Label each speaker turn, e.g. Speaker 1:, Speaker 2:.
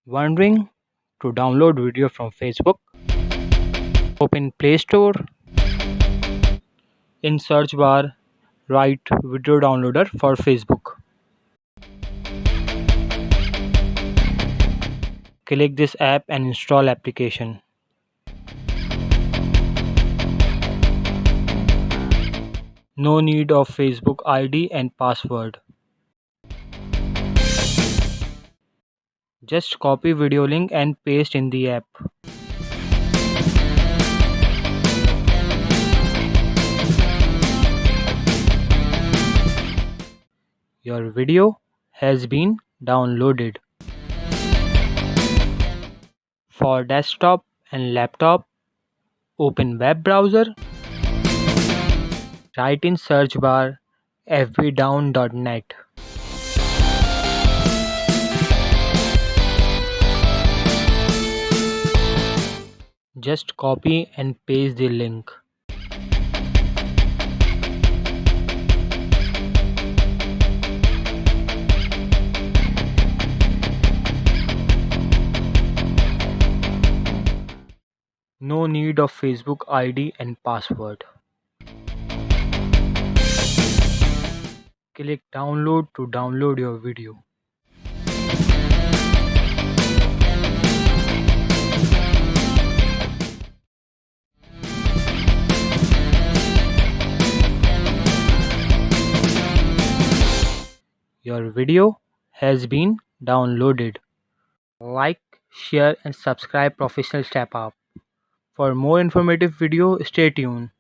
Speaker 1: Wondering to download video from Facebook? Open Play Store. In search bar, write video downloader for Facebook. Click this app and install application. No need of Facebook ID and password. Just copy video link and paste in the app. Your video has been downloaded. For desktop and laptop, open web browser. Write in search bar fbdown.net. Just copy and paste the link. No need of Facebook ID and password. Click download to download your video. Your video has been downloaded. Like, share and subscribe Professional Stepup. For more informative video, stay tuned.